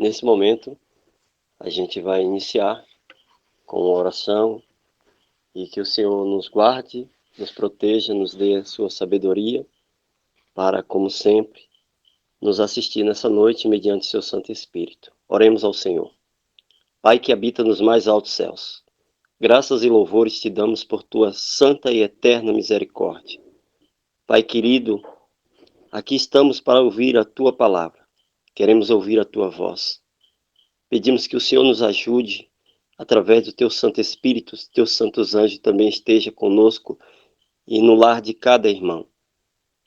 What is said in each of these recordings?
Nesse momento, a gente vai iniciar com uma oração e que o Senhor nos guarde, nos proteja, nos dê a sua sabedoria para, como sempre, nos assistir nessa noite mediante seu Santo Espírito. Oremos ao Senhor. Pai que habita nos mais altos céus, graças e louvores te damos por tua santa e eterna misericórdia. Pai querido, aqui estamos para ouvir a tua palavra. Queremos ouvir a tua voz. Pedimos que o Senhor nos ajude, através do teu Santo Espírito, os teus santos anjos também esteja conosco e no lar de cada irmão.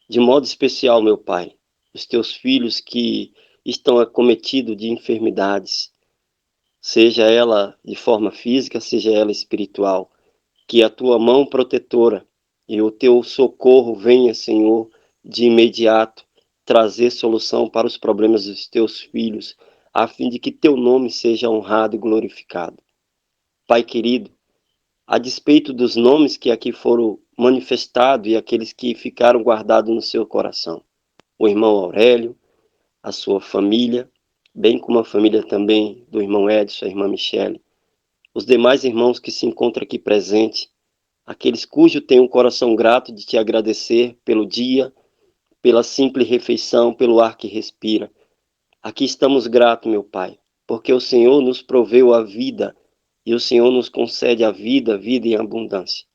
De modo especial, meu Pai, os teus filhos que estão acometidos de enfermidades, seja ela de forma física, seja ela espiritual, que a tua mão protetora e o teu socorro venha, Senhor, de imediato trazer solução para os problemas dos teus filhos, a fim de que teu nome seja honrado e glorificado. Pai querido, a despeito dos nomes que aqui foram manifestados e aqueles que ficaram guardados no seu coração, o irmão Aurélio, a sua família, bem como a família também do irmão Edson, a irmã Michele, os demais irmãos que se encontram aqui presentes, aqueles cujo têm um coração grato de te agradecer pelo dia, pela simples refeição, pelo ar que respira. Aqui estamos gratos, meu Pai, porque o Senhor nos proveu a vida e o Senhor nos concede a vida, vida em abundância.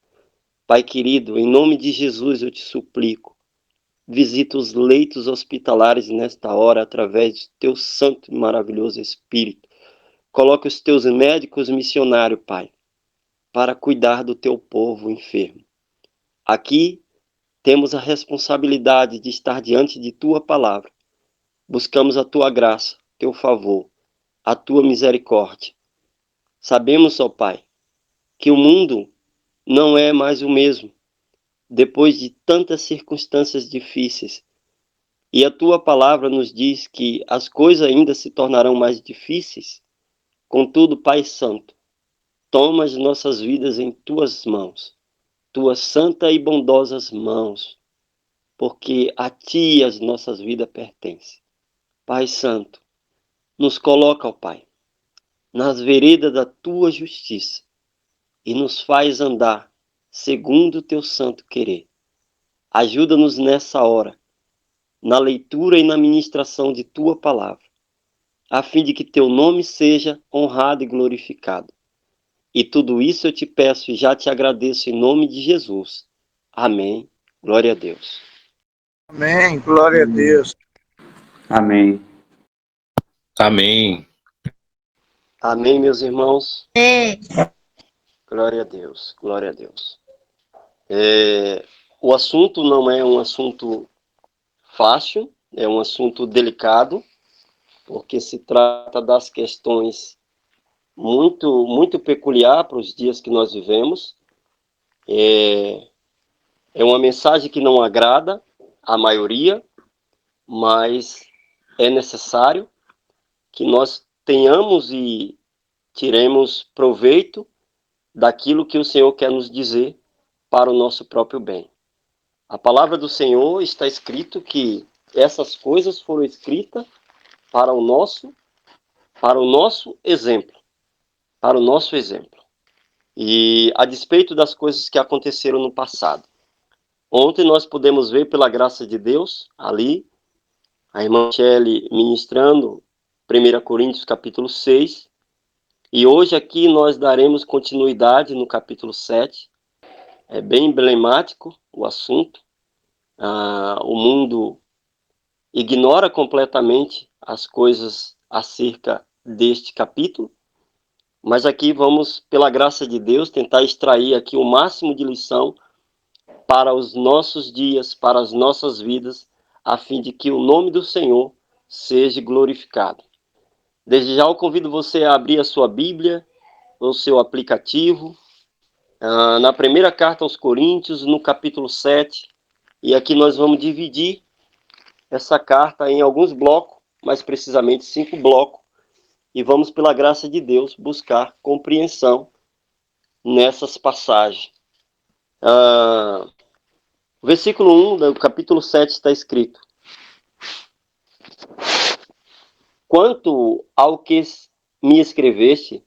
Pai querido, em nome de Jesus eu te suplico, visita os leitos hospitalares nesta hora através do teu santo e maravilhoso Espírito. Coloca os teus médicos missionários, Pai, para cuidar do teu povo enfermo. Aqui temos a responsabilidade de estar diante de tua palavra. Buscamos a tua graça, teu favor, a tua misericórdia. Sabemos, ó Pai, que o mundo não é mais o mesmo depois de tantas circunstâncias difíceis. E a tua palavra nos diz que as coisas ainda se tornarão mais difíceis. Contudo, Pai Santo, toma as nossas vidas em tuas mãos, tuas santas e bondosas mãos, porque a ti as nossas vidas pertencem. Pai Santo, nos coloca, ó Pai, nas veredas da tua justiça e nos faz andar segundo o teu santo querer. Ajuda-nos nessa hora, na leitura e na ministração de tua palavra, a fim de que teu nome seja honrado e glorificado. E tudo isso eu te peço e já te agradeço em nome de Jesus. Amém. Glória a Deus. Amém. Glória a Deus. Amém. Amém. Amém, meus irmãos. É. Glória a Deus. Glória a Deus. O assunto não é um assunto fácil, é um assunto delicado, porque se trata das questões muito peculiar para os dias que nós vivemos. É uma mensagem que não agrada a maioria, mas é necessário que nós tenhamos e tiremos proveito daquilo que o Senhor quer nos dizer para o nosso próprio bem. A palavra do Senhor está escrito que essas coisas foram escritas para o nosso exemplo, para o nosso exemplo. E a despeito das coisas que aconteceram no passado. Ontem nós pudemos ver, pela graça de Deus, ali, a irmã Shelley ministrando 1 Coríntios capítulo 6, e hoje aqui nós daremos continuidade no capítulo 7. É bem emblemático o assunto. O mundo ignora completamente as coisas acerca deste capítulo, mas aqui vamos, pela graça de Deus, tentar extrair aqui o máximo de lição para os nossos dias, para as nossas vidas, a fim de que o nome do Senhor seja glorificado. Desde já eu convido você a abrir a sua Bíblia, o seu aplicativo, na primeira carta aos Coríntios, no capítulo 7, e aqui nós vamos dividir essa carta em alguns blocos, mais precisamente 5 blocos, e vamos, pela graça de Deus, buscar compreensão nessas passagens. O versículo 1 do capítulo 7 está escrito: Quanto ao que me escreveste,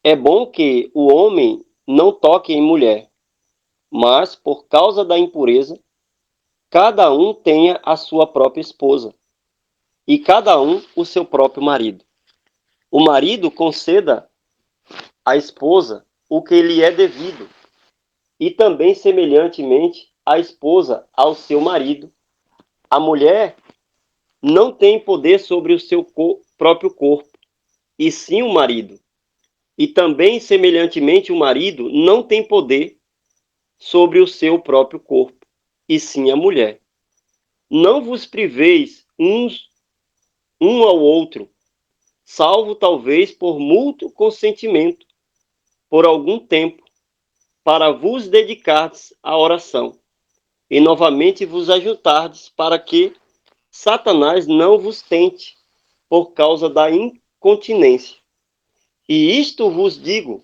é bom que o homem não toque em mulher, mas, por causa da impureza, cada um tenha a sua própria esposa, e cada um o seu próprio marido. O marido conceda à esposa o que lhe é devido, e também, semelhantemente, a esposa ao seu marido. A mulher não tem poder sobre o seu próprio corpo, e sim o marido. E também, semelhantemente, o marido não tem poder sobre o seu próprio corpo, e sim a mulher. Não vos priveis um ao outro, salvo talvez por mútuo consentimento, por algum tempo, para vos dedicardes à oração, e novamente vos ajuntardes, para que Satanás não vos tente por causa da incontinência. E isto vos digo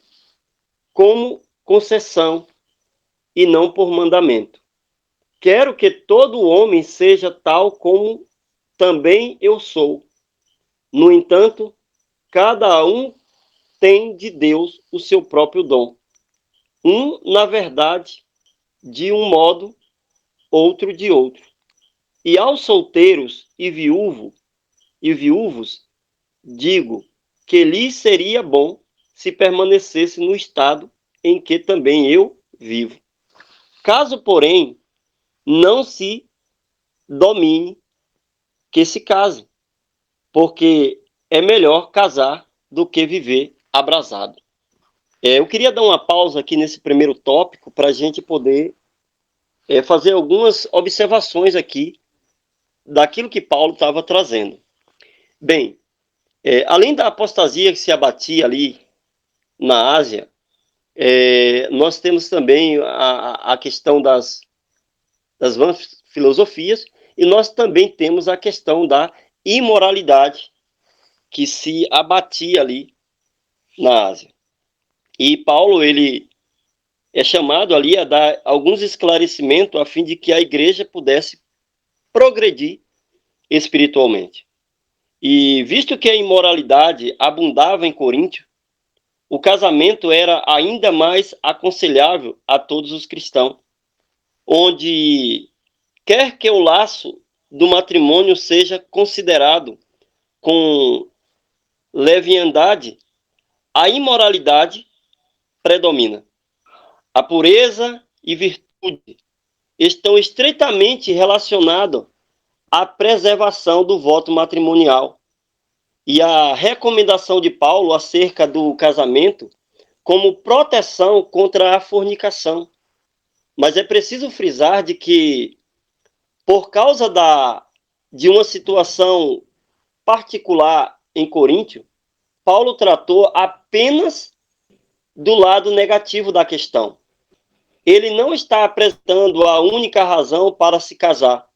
como concessão e não por mandamento. Quero que todo homem seja tal como também eu sou. No entanto, cada um tem de Deus o seu próprio dom. Um, na verdade, de um modo, outro de outro. E aos solteiros e viúvos, digo que lhes seria bom se permanecesse no estado em que também eu vivo. Caso, porém, não se domine, que se case, porque é melhor casar do que viver abrasado. Eu queria dar uma pausa aqui nesse primeiro tópico para a gente poder fazer algumas observações aqui daquilo que Paulo estava trazendo. Bem, além da apostasia que se abatia ali na Ásia, nós temos também a questão das vãs filosofias, e nós também temos a questão da imoralidade que se abatia ali na Ásia. E Paulo, ele é chamado ali a dar alguns esclarecimentos a fim de que a igreja pudesse progredir espiritualmente. E visto que a imoralidade abundava em Coríntio, o casamento era ainda mais aconselhável a todos os cristãos, onde quer que o laço do matrimônio seja considerado com leviandade, a imoralidade predomina. A pureza e virtude estão estreitamente relacionadas à preservação do voto matrimonial. E a recomendação de Paulo acerca do casamento como proteção contra a fornicação. Mas é preciso frisar de que, por causa de uma situação particular em Coríntio, Paulo tratou apenas do lado negativo da questão. Ele não está apresentando a única razão para se casar.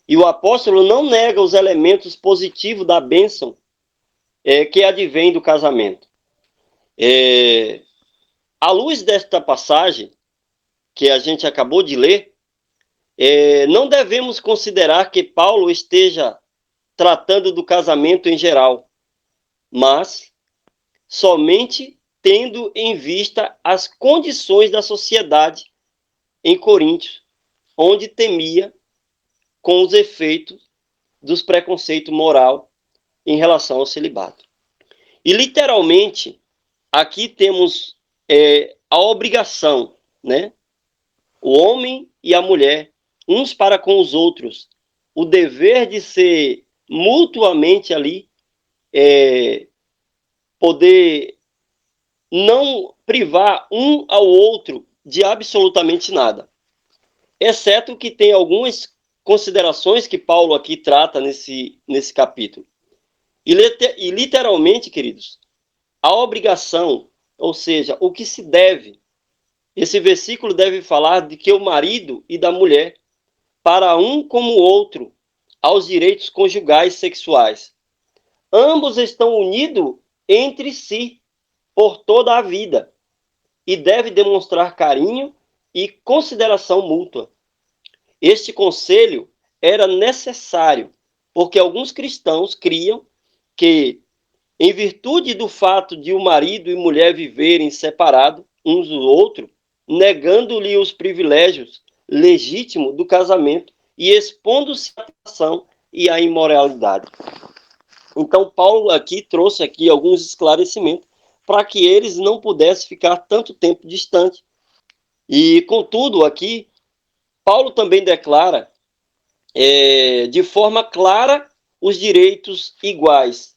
E o apóstolo não nega os elementos positivos da bênção que advém do casamento. À luz desta passagem, que a gente acabou de ler, não devemos considerar que Paulo esteja tratando do casamento em geral, mas somente tendo em vista as condições da sociedade em Coríntio, onde temia com os efeitos dos preconceitos moral em relação ao celibato. E literalmente, aqui temos a obrigação, né? O homem e a mulher, uns para com os outros, o dever de ser mutuamente ali, poder não privar um ao outro de absolutamente nada. Exceto que tem algumas considerações que Paulo aqui trata nesse capítulo. E literalmente, queridos, a obrigação, ou seja, o que se deve, esse versículo deve falar de que o marido e da mulher, para um como o outro, aos direitos conjugais sexuais. Ambos estão unidos entre si por toda a vida e deve demonstrar carinho e consideração mútua. Este conselho era necessário porque alguns cristãos criam que, em virtude do fato de o marido e mulher viverem separados uns do outro, negando-lhe os privilégios legítimos do casamento e expondo-se à tentação e à imoralidade. Então, Paulo aqui trouxe aqui alguns esclarecimentos para que eles não pudessem ficar tanto tempo distante. E, contudo, aqui, Paulo também declara de forma clara os direitos iguais,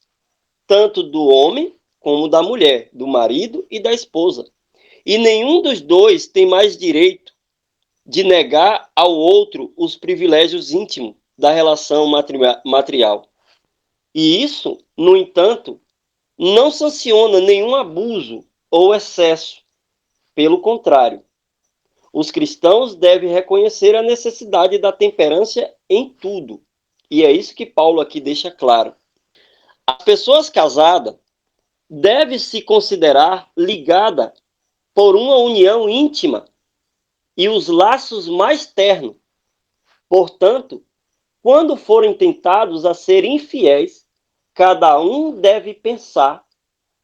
tanto do homem como da mulher, do marido e da esposa. E nenhum dos dois tem mais direito de negar ao outro os privilégios íntimos da relação material. E isso, no entanto, não sanciona nenhum abuso ou excesso. Pelo contrário, os cristãos devem reconhecer a necessidade da temperança em tudo. E é isso que Paulo aqui deixa claro. As pessoas casadas devem se considerar ligadas por uma união íntima e os laços mais ternos. Portanto, quando forem tentados a ser infiéis, cada um deve pensar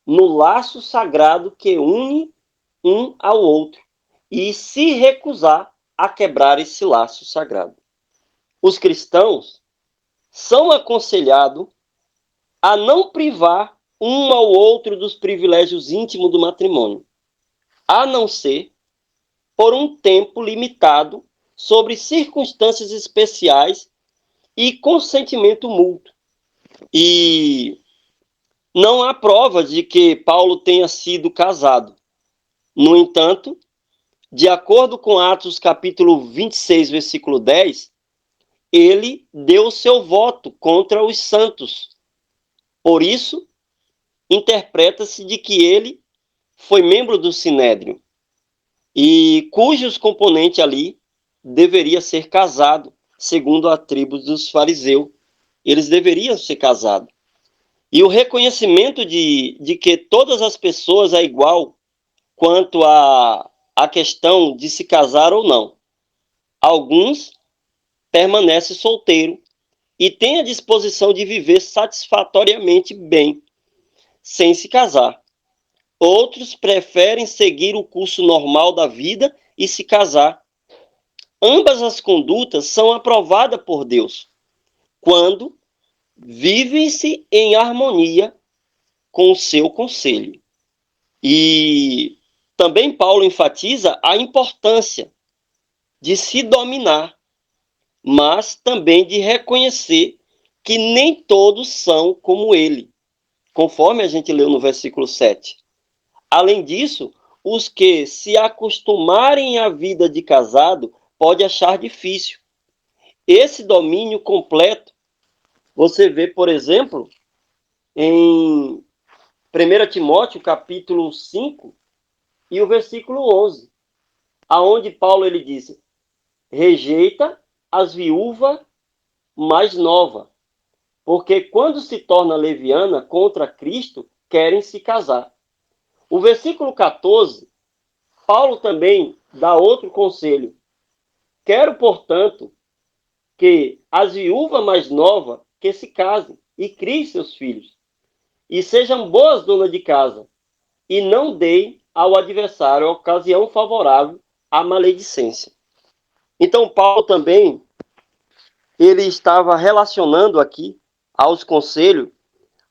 no laço sagrado que une um ao outro e se recusar a quebrar esse laço sagrado. Os cristãos são aconselhados a não privar um ao outro dos privilégios íntimos do matrimônio, a não ser por um tempo limitado, sobre circunstâncias especiais e consentimento mútuo. E não há prova de que Paulo tenha sido casado. No entanto, de acordo com Atos capítulo 26, versículo 10, ele deu seu voto contra os santos. Por isso, interpreta-se de que ele foi membro do Sinédrio, e cujos componentes ali deveria ser casado, segundo a tribo dos fariseus. Eles deveriam ser casados. E o reconhecimento de que todas as pessoas é igual quanto à questão de se casar ou não. Alguns permanecem solteiros e têm a disposição de viver satisfatoriamente bem, sem se casar. Outros preferem seguir o curso normal da vida e se casar. Ambas as condutas são aprovadas por Deus, quando vivem-se em harmonia com o seu conselho. E também Paulo enfatiza a importância de se dominar, mas também de reconhecer que nem todos são como ele, conforme a gente leu no versículo 7. Além disso, os que se acostumarem à vida de casado pode achar difícil. Esse domínio completo, você vê, por exemplo, em 1 Timóteo, capítulo 5, e o versículo 11, aonde Paulo ele diz: rejeita as viúvas mais novas, porque quando se torna leviana contra Cristo, querem se casar. O versículo 14, Paulo também dá outro conselho. Quero, portanto, que as viúvas mais novas que se casem e criem seus filhos, e sejam boas donas de casa, e não deem ao adversário a ocasião favorável à maledicência. Então, Paulo também, ele estava relacionando aqui aos conselhos,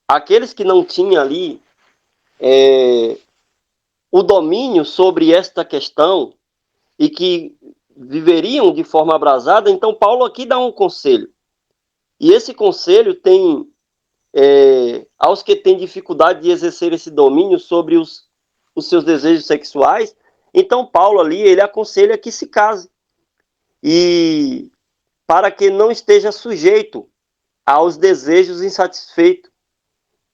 aqueles que não tinham ali o domínio sobre esta questão e que viveriam de forma abrasada. Então, Paulo aqui dá um conselho. E esse conselho tem aos que têm dificuldade de exercer esse domínio sobre os seus desejos sexuais. Então, Paulo ali, ele aconselha que se case. E para que não esteja sujeito aos desejos insatisfeitos.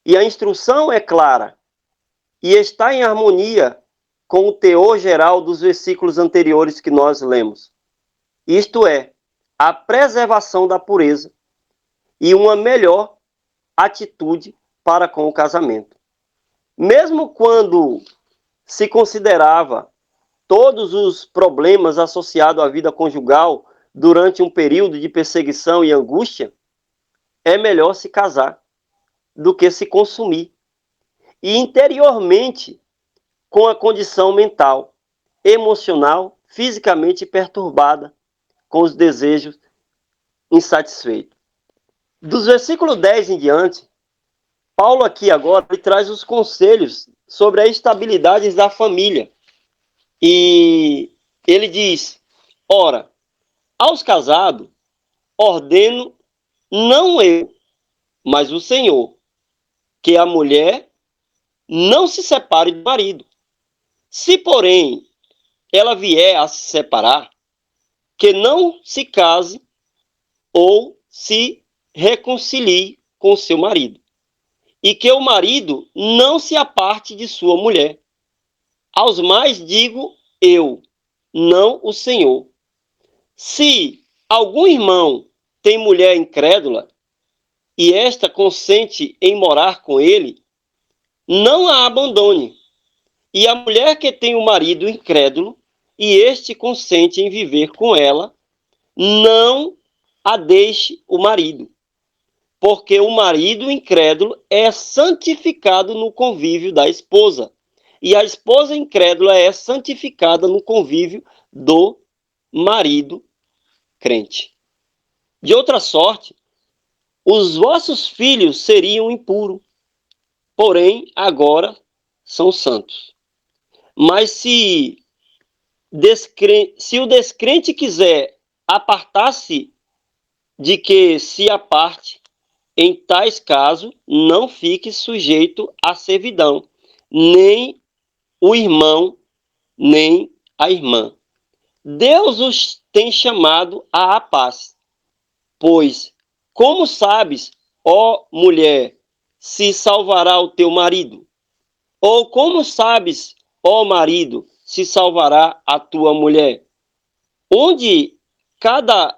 E a instrução é clara e está em harmonia com o teor geral dos versículos anteriores que nós lemos. Isto é, a preservação da pureza e uma melhor atitude para com o casamento. Mesmo quando se considerava todos os problemas associados à vida conjugal durante um período de perseguição e angústia, é melhor se casar. do que se consumir. E interiormente, com a condição mental, emocional, fisicamente perturbada, com os desejos insatisfeitos. Dos versículos 10 em diante, Paulo aqui agora ele traz os conselhos sobre a estabilidade da família. E ele diz: ora, aos casados, ordeno não eu, mas o Senhor, que a mulher não se separe do marido. Se, porém, ela vier a se separar, que não se case ou se reconcilie com seu marido, e que o marido não se aparte de sua mulher. Aos mais digo eu, não o Senhor. Se algum irmão tem mulher incrédula, e esta consente em morar com ele, não a abandone. E a mulher que tem o marido incrédulo, e este consente em viver com ela, não a deixe o marido. Porque o marido incrédulo é santificado no convívio da esposa, e a esposa incrédula é santificada no convívio do marido crente. De outra sorte, os vossos filhos seriam impuros, porém agora são santos. Mas se o descrente quiser apartar-se de que se aparte, em tais casos não fique sujeito à servidão, nem o irmão, nem a irmã. Deus os tem chamado à paz. Pois, como sabes, ó mulher, se salvará o teu marido? Ou como sabes, ó marido, se salvará a tua mulher? Onde cada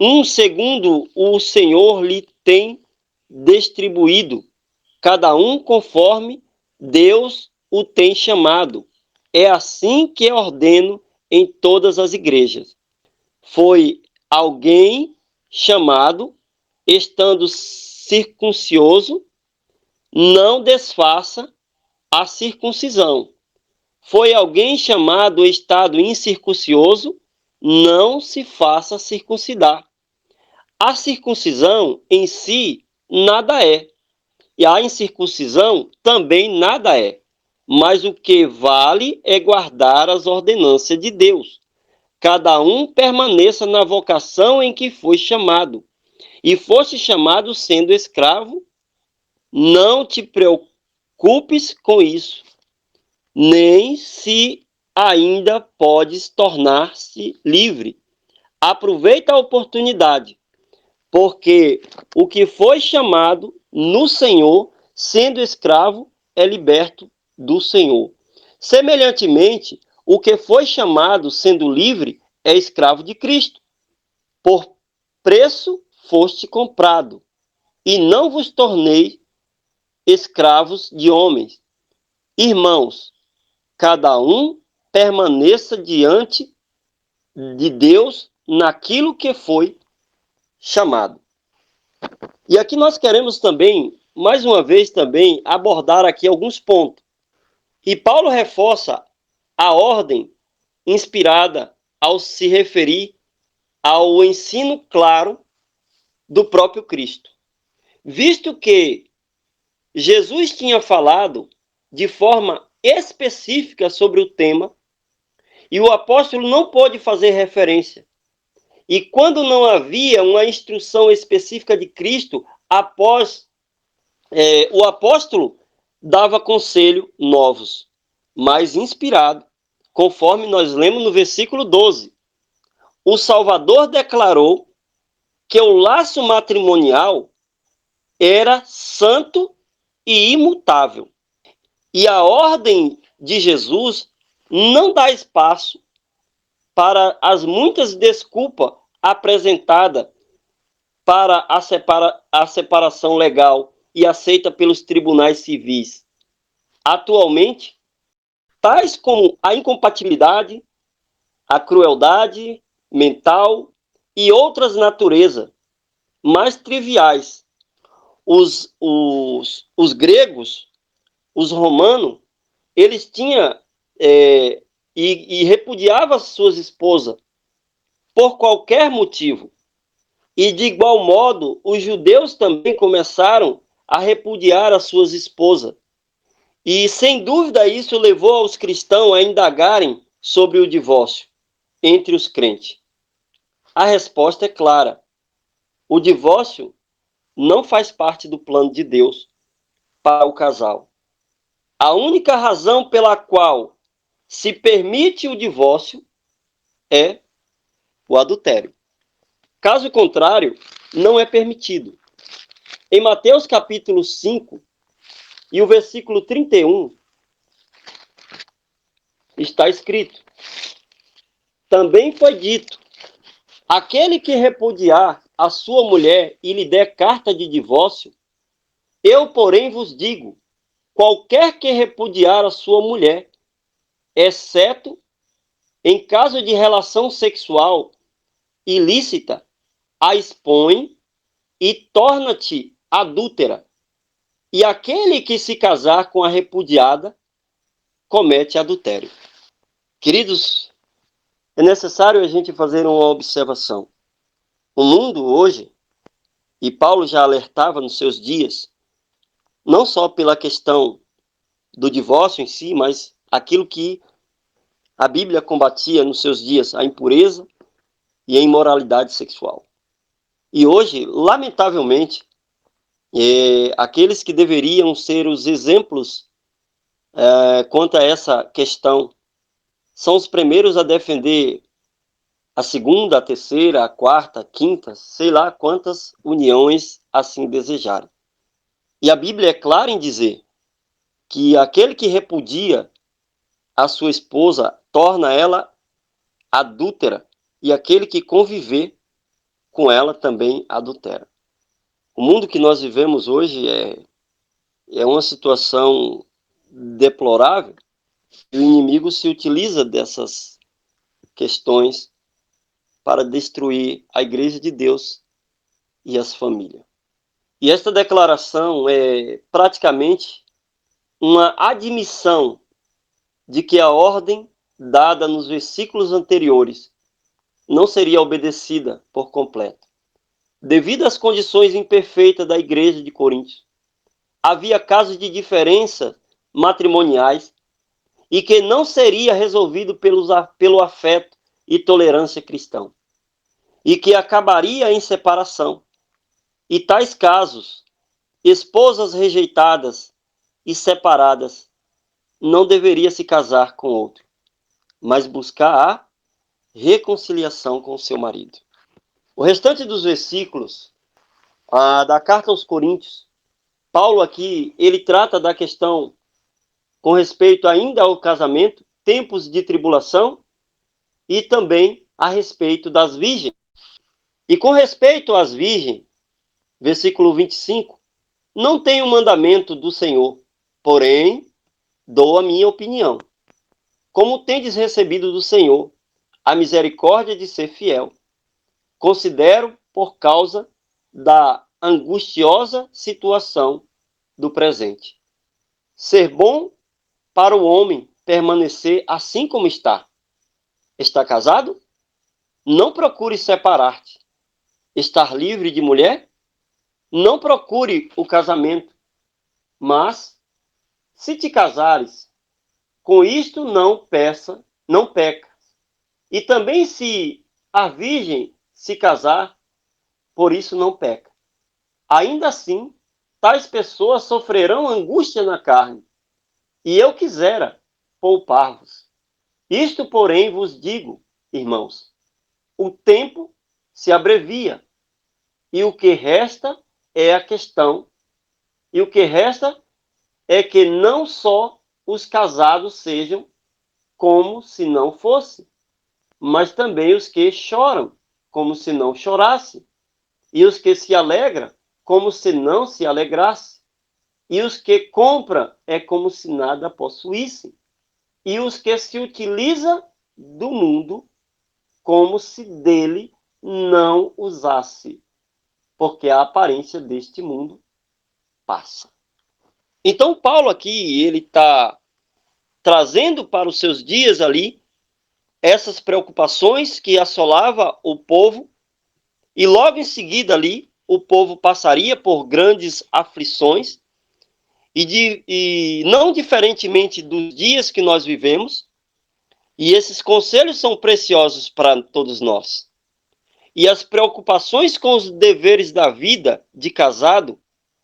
um segundo o Senhor lhe tem distribuído, cada um conforme Deus o tem chamado. É assim que ordeno em todas as igrejas. Foi alguém chamado, estando circuncioso, não desfaça a circuncisão. Foi alguém chamado, estado incircuncioso, não se faça circuncidar. A circuncisão em si nada é, e a incircuncisão também nada é. Mas o que vale é guardar as ordenanças de Deus. Cada um permaneça na vocação em que foi chamado. E foste chamado sendo escravo, não te preocupes com isso, nem se ainda podes tornar-se livre. Aproveita a oportunidade, porque o que foi chamado no Senhor, sendo escravo, é liberto do Senhor. Semelhantemente, o que foi chamado sendo livre é escravo de Cristo. Por preço foste comprado, e não vos tornei escravos de homens. Irmãos, cada um permaneça diante de Deus naquilo que foi chamado. E aqui nós queremos também, mais uma vez também, abordar aqui alguns pontos. E Paulo reforça a ordem inspirada ao se referir ao ensino claro do próprio Cristo. Visto que Jesus tinha falado de forma específica sobre o tema, e o apóstolo não pôde fazer referência. E quando não havia uma instrução específica de Cristo, o apóstolo dava conselho novos, mas inspirado, conforme nós lemos no versículo 12. O Salvador declarou que o laço matrimonial era santo e imutável. E a ordem de Jesus não dá espaço para as muitas desculpas apresentadas para a separação legal e aceita pelos tribunais civis. Atualmente, tais como a incompatibilidade, a crueldade mental e outras naturezas mais triviais. os gregos, os romanos, eles tinham e repudiavam suas esposas por qualquer motivo. E de igual modo, os judeus também começaram a repudiar as suas esposas. E sem dúvida isso levou os cristãos a indagarem sobre o divórcio entre os crentes. A resposta é clara. O divórcio não faz parte do plano de Deus para o casal. A única razão pela qual se permite o divórcio é o adultério. Caso contrário, não é permitido. Em Mateus capítulo 5 e o versículo 31, está escrito: também foi dito, aquele que repudiar a sua mulher e lhe der carta de divórcio, eu, porém, vos digo, qualquer que repudiar a sua mulher, exceto em caso de relação sexual ilícita, a expõe e torna-te adúltera. E aquele que se casar com a repudiada, comete adultério. Queridos, é necessário a gente fazer uma observação. O mundo hoje, e Paulo já alertava nos seus dias, não só pela questão do divórcio em si, mas aquilo que a Bíblia combatia nos seus dias, a impureza e a imoralidade sexual. E hoje, lamentavelmente, aqueles que deveriam ser os exemplos quanto a essa questão são os primeiros a defender a segunda, a terceira, a quarta, a quinta, sei lá quantas uniões assim desejarem. E a Bíblia é clara em dizer que aquele que repudia a sua esposa torna ela adúltera, e aquele que conviver com ela também adultera. O mundo que nós vivemos hoje é uma situação deplorável, e o inimigo se utiliza dessas questões para destruir a igreja de Deus e as famílias. E esta declaração é praticamente uma admissão de que a ordem dada nos versículos anteriores não seria obedecida por completo. Devido às condições imperfeitas da igreja de Corinto, havia casos de diferença matrimoniais e que não seria resolvido pelo afeto e tolerância cristão, e que acabaria em separação. E tais casos, esposas rejeitadas e separadas, não deveria se casar com outro, mas buscar a reconciliação com seu marido. O restante dos versículos da carta aos Coríntios, Paulo aqui, ele trata da questão com respeito ainda ao casamento, tempos de tribulação e também a respeito das virgens. E com respeito às virgens, versículo 25, não tenho mandamento do Senhor, porém dou a minha opinião. Como tendes recebido do Senhor a misericórdia de ser fiel, considero por causa da angustiosa situação do presente. Ser bom para o homem permanecer assim como está. Está casado? Não procure separar-te. Estar livre de mulher? Não procure o casamento. Mas, se te casares, com isto não peca. E também se a virgem se casar, por isso não peca. Ainda assim, tais pessoas sofrerão angústia na carne, e eu quisera poupar-vos. Isto, porém, vos digo, irmãos, o tempo se abrevia, e o que resta é a questão, e o que resta é que não só os casados sejam como se não fosse, mas também os que choram, como se não chorasse, e os que se alegram, como se não se alegrasse, e os que compram é como se nada possuíssem, e os que se utilizam do mundo, como se dele não usasse, porque a aparência deste mundo passa. Então, Paulo aqui, ele está trazendo para os seus dias ali essas preocupações que assolava o povo, e logo em seguida ali, o povo passaria por grandes aflições, e não diferentemente dos dias que nós vivemos, e esses conselhos são preciosos para todos nós. E as preocupações com os deveres da vida de casado,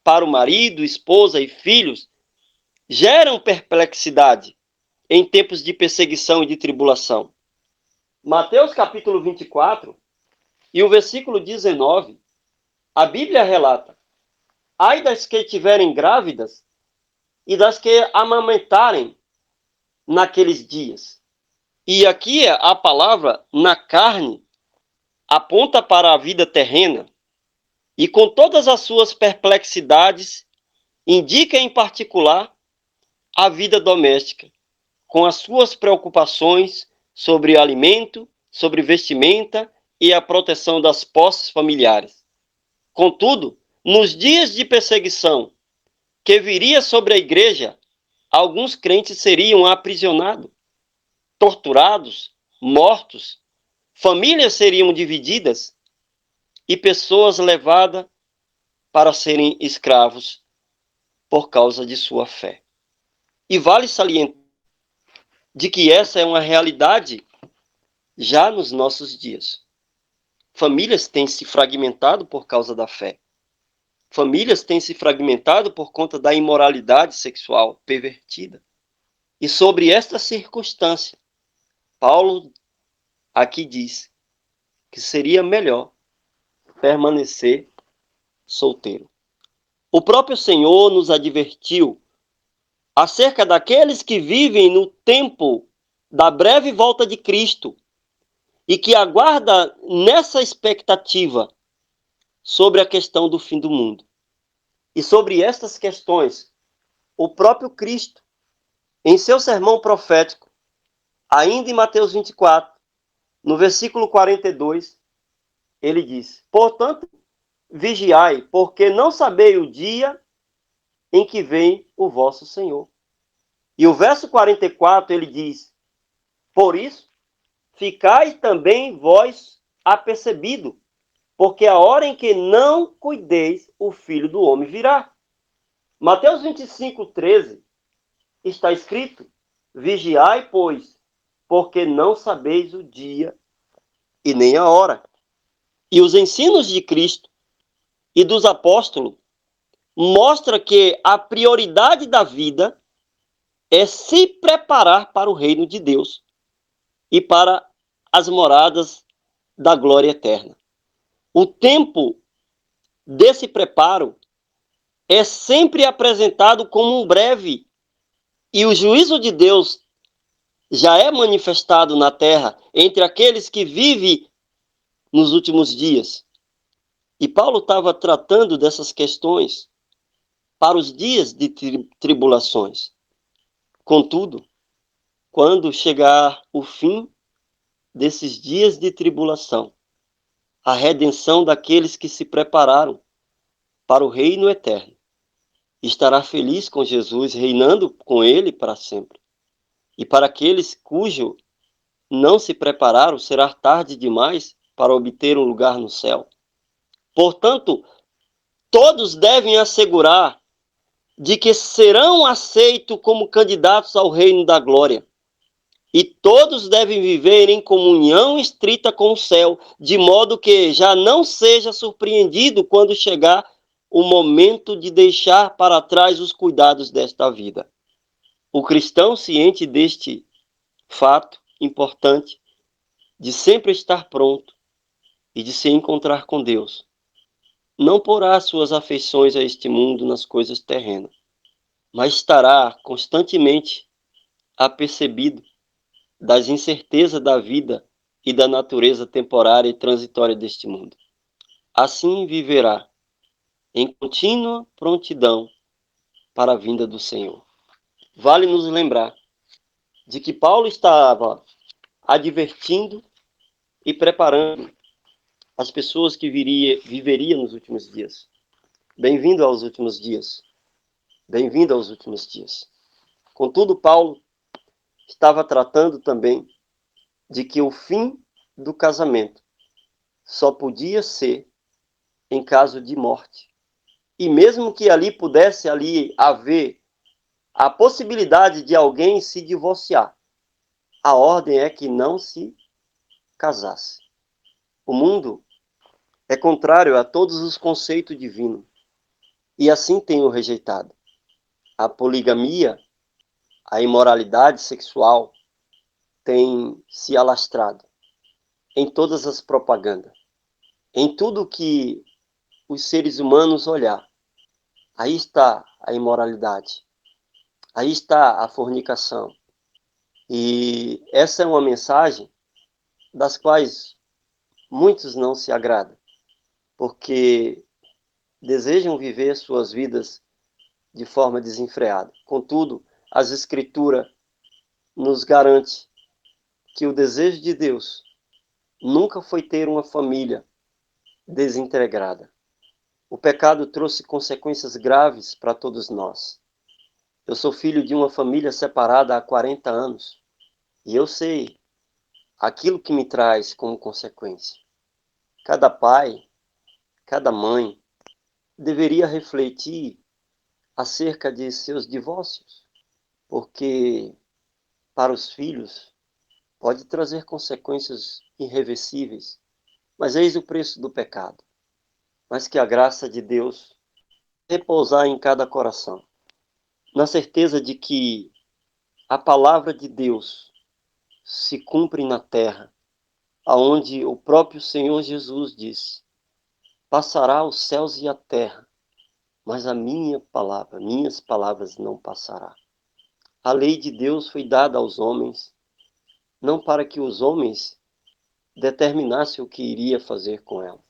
para o marido, esposa e filhos, geram perplexidade em tempos de perseguição e de tribulação. Mateus capítulo 24 e o versículo 19, a Bíblia relata: ai das que estiverem grávidas e das que amamentarem naqueles dias. E aqui a palavra na carne aponta para a vida terrena e, com todas as suas perplexidades, indica em particular a vida doméstica, com as suas preocupações sobre alimento, sobre vestimenta e a proteção das posses familiares. Contudo, nos dias de perseguição que viria sobre a igreja, alguns crentes seriam aprisionados, torturados, mortos, famílias seriam divididas e pessoas levadas para serem escravos por causa de sua fé. E vale salientar de que essa é uma realidade já nos nossos dias. Famílias têm se fragmentado por causa da fé. Famílias têm se fragmentado por conta da imoralidade sexual pervertida. E sobre esta circunstância, Paulo aqui diz que seria melhor permanecer solteiro. O próprio Senhor nos advertiu acerca daqueles que vivem no tempo da breve volta de Cristo e que aguarda nessa expectativa sobre a questão do fim do mundo. E sobre estas questões, o próprio Cristo, em seu sermão profético, ainda em Mateus 24, no versículo 42, ele diz: portanto, vigiai, porque não sabeis o dia em que vem o vosso Senhor. E o verso 44, ele diz: por isso, ficai também vós apercebido, porque a hora em que não cuideis, o Filho do Homem virá. Mateus 25, 13, está escrito: vigiai, pois, porque não sabeis o dia e nem a hora. E os ensinos de Cristo e dos apóstolos mostram que a prioridade da vida é se preparar para o reino de Deus e para as moradas da glória eterna. O tempo desse preparo é sempre apresentado como um breve, e o juízo de Deus já é manifestado na terra entre aqueles que vivem nos últimos dias. E Paulo estava tratando dessas questões para os dias de tribulações. Contudo, quando chegar o fim desses dias de tribulação, a redenção daqueles que se prepararam para o reino eterno, estará feliz com Jesus, reinando com ele para sempre. E para aqueles cujo não se prepararam, será tarde demais para obter um lugar no céu. Portanto, todos devem assegurar de que serão aceitos como candidatos ao reino da glória. E todos devem viver em comunhão estrita com o céu, de modo que já não seja surpreendido quando chegar o momento de deixar para trás os cuidados desta vida. O cristão, ciente deste fato importante, de sempre estar pronto e de se encontrar com Deus, não porá suas afeições a este mundo nas coisas terrenas, mas estará constantemente apercebido das incertezas da vida e da natureza temporária e transitória deste mundo. Assim viverá em contínua prontidão para a vinda do Senhor. Vale nos lembrar de que Paulo estava advertindo e preparando as pessoas que viveriam nos últimos dias. Bem-vindo aos últimos dias. Bem-vindo aos últimos dias. Contudo, Paulo estava tratando também de que o fim do casamento só podia ser em caso de morte. E mesmo que ali pudesse haver a possibilidade de alguém se divorciar, a ordem é que não se casasse. O mundo é contrário a todos os conceitos divinos e assim tem-o rejeitado. A poligamia, a imoralidade sexual tem se alastrado em todas as propagandas, em tudo que os seres humanos olhar. Aí está a imoralidade, aí está a fornicação. E essa é uma mensagem das quais muitos não se agradam, porque desejam viver suas vidas de forma desenfreada. Contudo, as Escrituras nos garante que o desejo de Deus nunca foi ter uma família desintegrada. O pecado trouxe consequências graves para todos nós. Eu sou filho de uma família separada há 40 anos e eu sei aquilo que me traz como consequência. Cada pai, cada mãe deveria refletir acerca de seus divórcios, porque para os filhos pode trazer consequências irreversíveis, mas eis o preço do pecado. Mas que a graça de Deus repousar em cada coração, na certeza de que a palavra de Deus se cumpre na terra, aonde o próprio Senhor Jesus disse: passará os céus e a terra, mas a minha palavra, minhas palavras não passará. A lei de Deus foi dada aos homens, não para que os homens determinassem o que iria fazer com ela.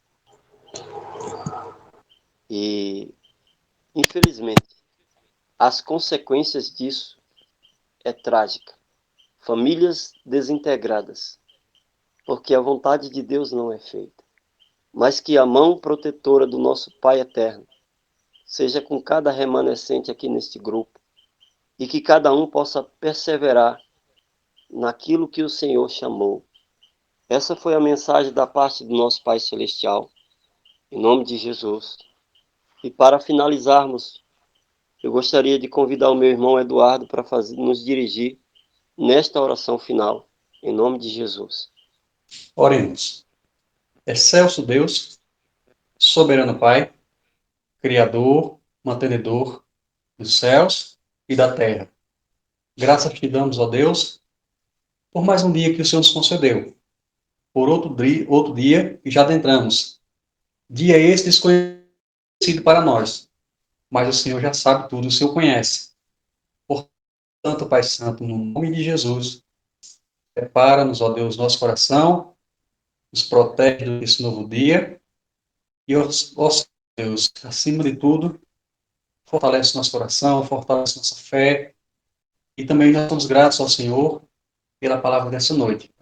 E, infelizmente, as consequências disso é trágica. Famílias desintegradas, porque a vontade de Deus não é feita. Mas que a mão protetora do nosso Pai eterno seja com cada remanescente aqui neste grupo e que cada um possa perseverar naquilo que o Senhor chamou. Essa foi a mensagem da parte do nosso Pai Celestial, em nome de Jesus. E para finalizarmos, eu gostaria de convidar o meu irmão Eduardo para nos dirigir nesta oração final, em nome de Jesus. Oremos. Excelso Deus, soberano Pai, Criador, mantenedor dos céus e da terra. Graças te damos, ó Deus, por mais um dia que o Senhor nos concedeu, por outro dia que já adentramos. Dia esse desconhecido para nós, mas o Senhor já sabe tudo, o Senhor conhece. Portanto, Pai Santo, no nome de Jesus, prepara-nos, ó Deus, nosso coração, nos protege desse novo dia e, ó Deus, acima de tudo, fortalece nosso coração, fortalece nossa fé e também nós somos gratos ao Senhor pela palavra dessa noite.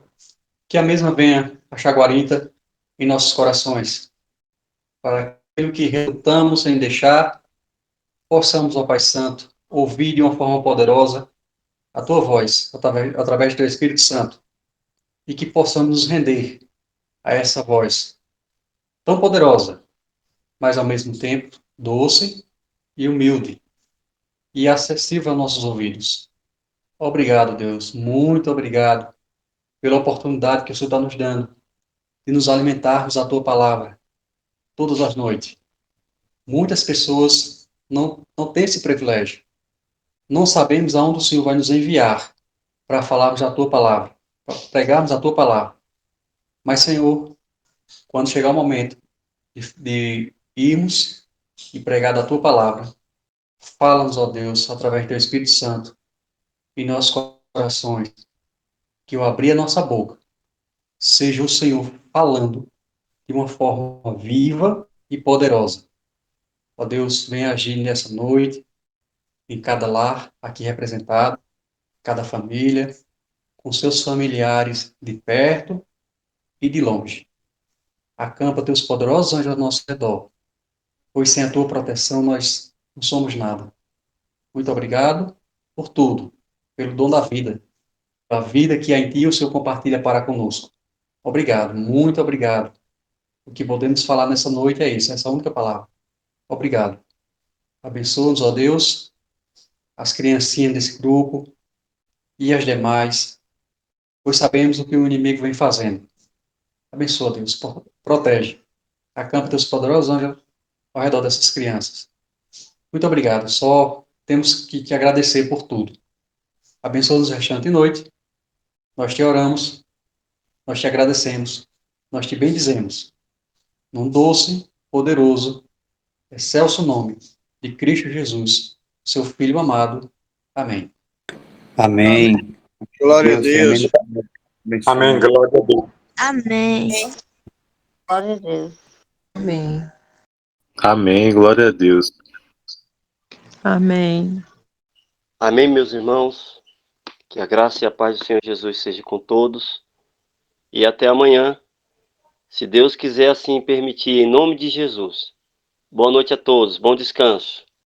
Que a mesma venha achar guarita em nossos corações, para aquilo que relutamos em deixar, possamos, ó Pai Santo, ouvir de uma forma poderosa a Tua voz, através do Teu Espírito Santo, e que possamos nos render a essa voz tão poderosa, mas ao mesmo tempo doce e humilde e acessível aos nossos ouvidos. Obrigado, Deus, muito obrigado pela oportunidade que o Senhor está nos dando de nos alimentarmos da Tua palavra todas as noites. Muitas pessoas não têm esse privilégio. Não sabemos aonde o Senhor vai nos enviar para falarmos a Tua palavra, para pregarmos a Tua palavra. Mas, Senhor, quando chegar o momento de irmos e pregar da Tua palavra, fala-nos, ó Deus, através do Teu Espírito Santo, em nossos corações, que ao abrir a nossa boca, seja o Senhor falando de uma forma viva e poderosa. Ó Deus, venha agir nessa noite, em cada lar aqui representado, cada família, com seus familiares de perto e de longe. Acampa teus poderosos anjos ao nosso redor, pois sem a tua proteção nós não somos nada. Muito obrigado por tudo, pelo dom da vida, a vida que há em ti o Senhor compartilha para conosco. Obrigado, muito obrigado. O que podemos falar nessa noite é isso, essa única palavra. Obrigado. Abençoa-nos, ó Deus, as criancinhas desse grupo e as demais, pois sabemos o que o inimigo vem fazendo. Abençoa, Deus, protege. Acampa teus poderosos anjos ao redor dessas crianças. Muito obrigado. Só temos que te agradecer por tudo. Abençoa-nos o restante de noite. Nós te oramos, nós te agradecemos, nós te bendizemos. Num doce, poderoso, excelso nome de Cristo Jesus, seu Filho amado. Amém. Amém. Glória a Deus Deus. abençoe. Amém. Glória a Deus. Amém. Glória a Deus. Amém. Amém. Glória a Deus. Amém. Amém, meus irmãos. Que a graça e a paz do Senhor Jesus seja com todos. E até amanhã, se Deus quiser assim permitir, em nome de Jesus. Boa noite a todos. Bom descanso.